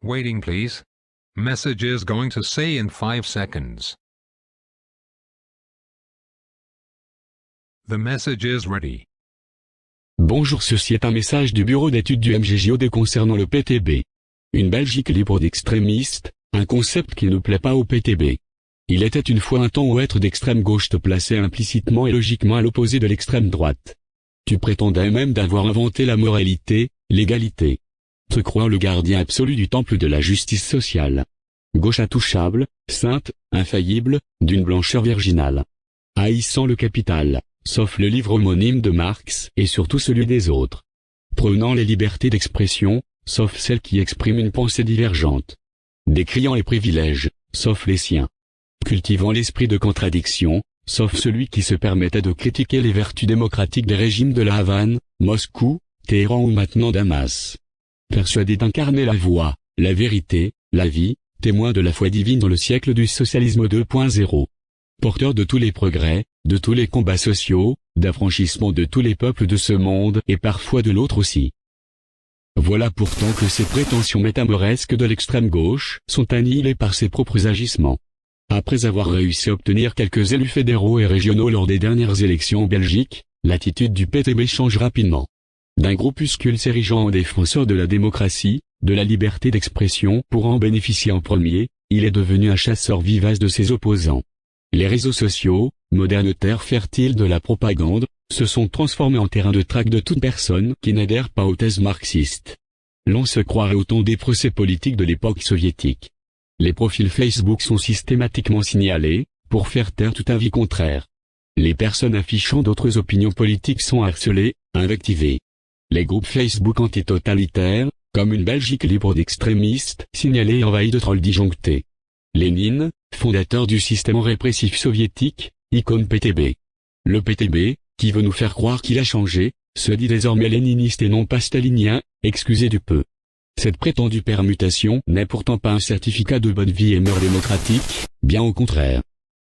Waiting please. Message is going to say in 5 seconds. The message is ready. Bonjour, ceci est un message du bureau d'études du MGJOD concernant le PTB. Une Belgique libre d'extrémistes, un concept qui ne plaît pas au PTB. Il était une fois un temps où être d'extrême gauche te plaçait implicitement et logiquement à l'opposé de l'extrême droite. Tu prétendais même d'avoir inventé la moralité, l'égalité. Te croire le gardien absolu du temple de la justice sociale. Gauche intouchable, sainte, infaillible, d'une blancheur virginale. Haïssant le capital, sauf le livre homonyme de Marx et surtout celui des autres. Prônant les libertés d'expression, sauf celles qui expriment une pensée divergente. Décriant les privilèges, sauf les siens. Cultivant l'esprit de contradiction, sauf celui qui se permettait de critiquer les vertus démocratiques des régimes de la Havane, Moscou, Téhéran ou maintenant Damas. Persuadé d'incarner la voie, la vérité, la vie, témoin de la foi divine dans le siècle du socialisme 2.0. Porteur de tous les progrès, de tous les combats sociaux, d'affranchissement de tous les peuples de ce monde et parfois de l'autre aussi. Voilà pourtant que ces prétentions métamoresques de l'extrême gauche sont annihilées par ses propres agissements. Après avoir réussi à obtenir quelques élus fédéraux et régionaux lors des dernières élections en Belgique, l'attitude du PTB change rapidement. D'un groupuscule s'érigeant en défenseur de la démocratie, de la liberté d'expression pour en bénéficier en premier, il est devenu un chasseur vivace de ses opposants. Les réseaux sociaux, moderne terre fertile de la propagande, se sont transformés en terrain de traque de toute personne qui n'adhère pas aux thèses marxistes. L'on se croirait au ton des procès politiques de l'époque soviétique. Les profils Facebook sont systématiquement signalés, pour faire taire tout avis contraire. Les personnes affichant d'autres opinions politiques sont harcelées, invectivées. Les groupes Facebook antitotalitaires, comme une Belgique libre d'extrémistes, signalés et envahis de trolls disjonctés. Lénine, fondateur du système répressif soviétique, icône PTB. Le PTB, qui veut nous faire croire qu'il a changé, se dit désormais léniniste et non pas stalinien, excusez du peu. Cette prétendue permutation n'est pourtant pas un certificat de bonne vie et mœurs démocratiques, bien au contraire.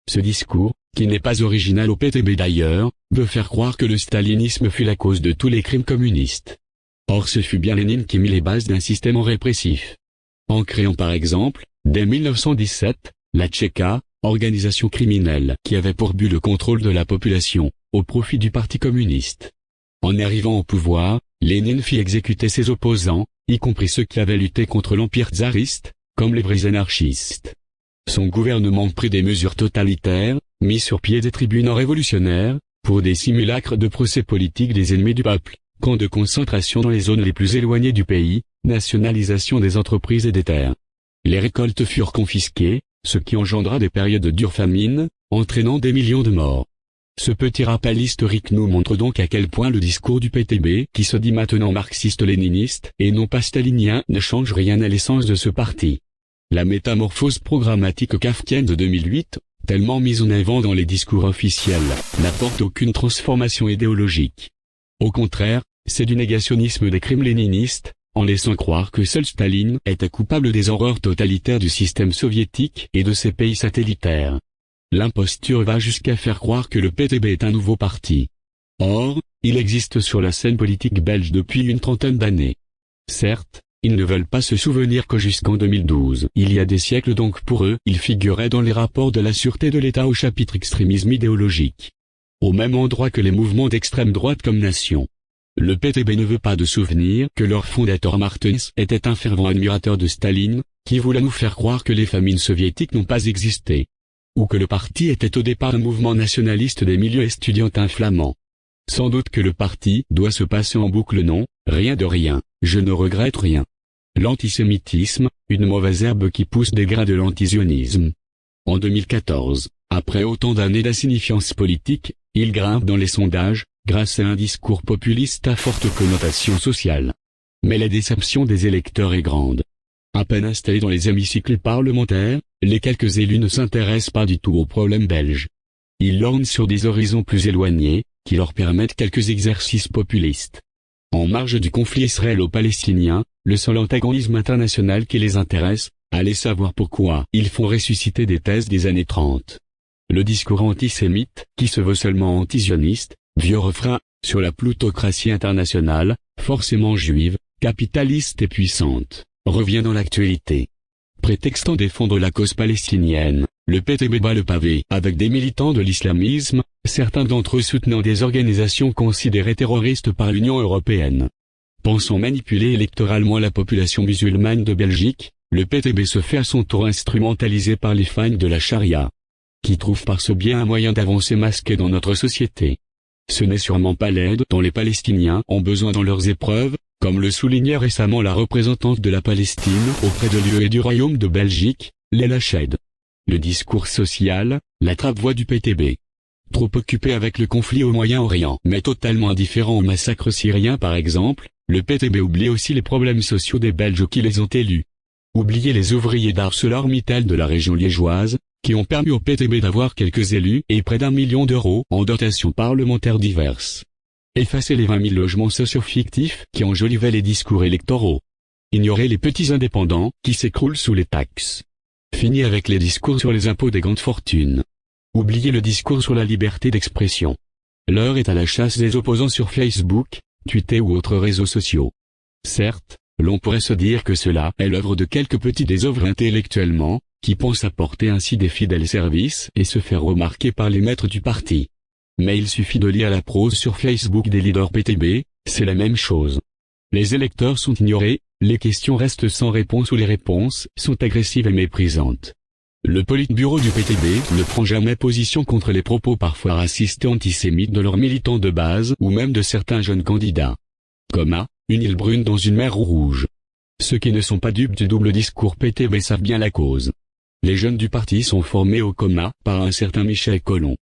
Ce discours, qui n'est pas original au PTB d'ailleurs, veut faire croire que le stalinisme fut la cause de tous les crimes communistes. Or ce fut bien Lénine qui mit les bases d'un système répressif. En créant par exemple, dès 1917, la Tchéka, organisation criminelle qui avait pour but le contrôle de la population, au profit du Parti communiste. En arrivant au pouvoir, Lénine fit exécuter ses opposants, y compris ceux qui avaient lutté contre l'empire tsariste, comme les vrais anarchistes. Son gouvernement prit des mesures totalitaires, mit sur pied des tribunaux révolutionnaires, pour des simulacres de procès politiques des ennemis du peuple, camps de concentration dans les zones les plus éloignées du pays, nationalisation des entreprises et des terres. Les récoltes furent confisquées, ce qui engendra des périodes de dure famine, entraînant des millions de morts. Ce petit rappel historique nous montre donc à quel point le discours du PTB, qui se dit maintenant marxiste-léniniste, et non pas stalinien, ne change rien à l'essence de ce parti. La métamorphose programmatique kafkienne de 2008, tellement mise en avant dans les discours officiels, n'apporte aucune transformation idéologique. Au contraire, c'est du négationnisme des crimes léninistes, en laissant croire que seul Staline était coupable des horreurs totalitaires du système soviétique et de ses pays satellitaires. L'imposture va jusqu'à faire croire que le PTB est un nouveau parti. Or, il existe sur la scène politique belge depuis une trentaine d'années. Certes, ils ne veulent pas se souvenir que jusqu'en 2012, il y a des siècles donc pour eux, il figurait dans les rapports de la sûreté de l'État au chapitre extrémisme idéologique. Au même endroit que les mouvements d'extrême droite comme Nation. Le PTB ne veut pas de souvenir que leur fondateur Martens était un fervent admirateur de Staline, qui voulait nous faire croire que les famines soviétiques n'ont pas existé. Ou que le parti était au départ un mouvement nationaliste des milieux estudiantins flamands. Sans doute que le parti doit se passer en boucle non, rien de rien, je ne regrette rien. L'antisémitisme, une mauvaise herbe qui pousse des grains de l'antisionisme. En 2014, après autant d'années d'insignifiance politique, il grimpe dans les sondages, grâce à un discours populiste à forte connotation sociale. Mais la déception des électeurs est grande. À peine installés dans les hémicycles parlementaires, les quelques élus ne s'intéressent pas du tout aux problèmes belges. Ils lorgnent sur des horizons plus éloignés, qui leur permettent quelques exercices populistes. En marge du conflit israélo-palestinien, le seul antagonisme international qui les intéresse, allez savoir pourquoi, ils font ressusciter des thèses des années 30. Le discours antisémite, qui se veut seulement antisioniste, vieux refrain, sur la plutocratie internationale, forcément juive, capitaliste et puissante. revient dans l'actualité. Prétextant défendre la cause palestinienne, le PTB bat le pavé avec des militants de l'islamisme, certains d'entre eux soutenant des organisations considérées terroristes par l'Union européenne. Pensant manipuler électoralement la population musulmane de Belgique, le PTB se fait à son tour instrumentaliser par les fans de la charia, qui trouvent par ce biais un moyen d'avancer masqué dans notre société. Ce n'est sûrement pas l'aide dont les Palestiniens ont besoin dans leurs épreuves, comme le soulignait récemment la représentante de la Palestine auprès de l'UE et du Royaume de Belgique, Leila Ched. Le discours social, la trappe-voix du PTB. Trop occupé avec le conflit au Moyen-Orient, mais totalement indifférent au massacre syrien par exemple, le PTB oublie aussi les problèmes sociaux des Belges qui les ont élus. Oubliez les ouvriers d'ArcelorMittal de la région liégeoise, qui ont permis au PTB d'avoir quelques élus et près d'1 million d'euros en dotations parlementaires diverses. Effacez les 20 000 logements sociaux fictifs qui enjolivaient les discours électoraux. Ignorez les petits indépendants qui s'écroulent sous les taxes. Fini avec les discours sur les impôts des grandes fortunes. Oubliez le discours sur la liberté d'expression. L'heure est à la chasse des opposants sur Facebook, Twitter ou autres réseaux sociaux. Certes, l'on pourrait se dire que cela est l'œuvre de quelques petits désœuvrés intellectuellement, qui pensent apporter ainsi des fidèles services et se faire remarquer par les maîtres du parti. Mais il suffit de lire la prose sur Facebook des leaders PTB, c'est la même chose. Les électeurs sont ignorés, les questions restent sans réponse ou les réponses sont agressives et méprisantes. Le politburo du PTB ne prend jamais position contre les propos parfois racistes et antisémites de leurs militants de base ou même de certains jeunes candidats. Une île brune dans une mer rouge. Ceux qui ne sont pas dupes du double discours PTB savent bien la cause. Les jeunes du parti sont formés au coma par un certain Michel Collomb,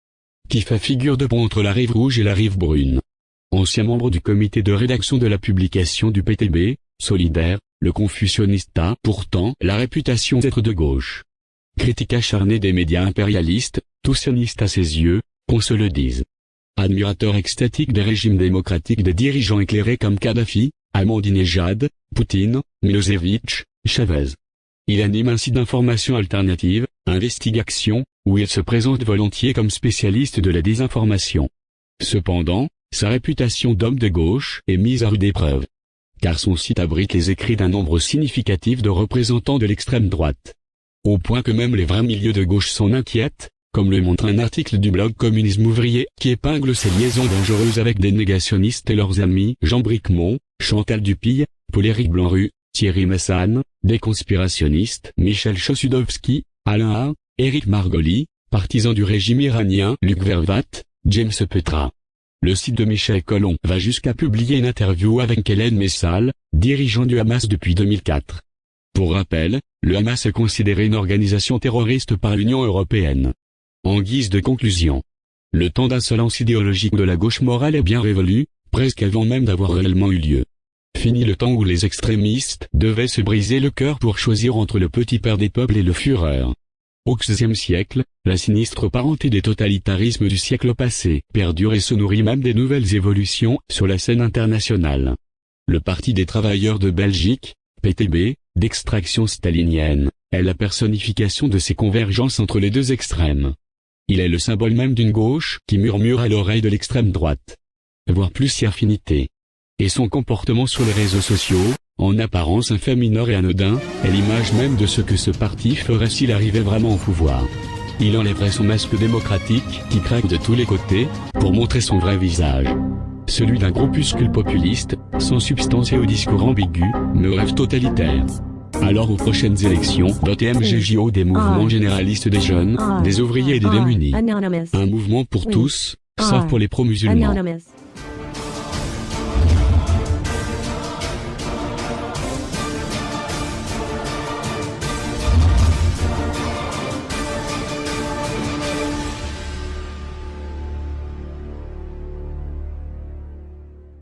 qui fait figure de pont entre la rive rouge et la rive brune. Ancien membre du comité de rédaction de la publication du PTB, solidaire, le confucianiste a pourtant la réputation d'être de gauche. Critique acharné des médias impérialistes, tout sioniste à ses yeux, qu'on se le dise. Admirateur extatique des régimes démocratiques des dirigeants éclairés comme Kadhafi, Ahmadinejad, Poutine, Milosevic, Chavez. Il anime un site d'information alternative, Investigation, où il se présente volontiers comme spécialiste de la désinformation. Cependant, sa réputation d'homme de gauche est mise à rude épreuve. Car son site abrite les écrits d'un nombre significatif de représentants de l'extrême droite. Au point que même les vrais milieux de gauche s'en inquiètent, comme le montre un article du blog Communisme ouvrier qui épingle ses liaisons dangereuses avec des négationnistes et leurs amis Jean Bricmont, Chantal Dupille, Paul-Éric Blanru, Thierry Messane, des conspirationnistes Michel Chossudovski, Alain A, Éric Margoli, partisans du régime iranien Luc Vervat, James Petra. Le site de Michel Collomb va jusqu'à publier une interview avec Hélène Messal, dirigeant du Hamas depuis 2004. Pour rappel, le Hamas est considéré une organisation terroriste par l'Union européenne. En guise de conclusion, le temps d'insolence idéologique de la gauche morale est bien révolu, presque avant même d'avoir réellement eu lieu. Fini le temps où les extrémistes devaient se briser le cœur pour choisir entre le petit père des peuples et le Führer. Au XVIe siècle, la sinistre parenté des totalitarismes du siècle passé perdure et se nourrit même des nouvelles évolutions sur la scène internationale. Le Parti des travailleurs de Belgique, PTB, d'extraction stalinienne, est la personnification de ces convergences entre les deux extrêmes. Il est le symbole même d'une gauche qui murmure à l'oreille de l'extrême droite. Voire plus si affinité. Et son comportement sur les réseaux sociaux, en apparence un fait mineur et anodin, est l'image même de ce que ce parti ferait s'il arrivait vraiment au pouvoir. Il enlèverait son masque démocratique, qui craque de tous les côtés, pour montrer son vrai visage. Celui d'un groupuscule populiste, sans substance et au discours ambigu, mais au rêve totalitaire. Alors aux prochaines élections, MGJO des mouvements généralistes des jeunes, des ouvriers et des démunis. Un mouvement pour tous, sauf pour les pro-musulmans.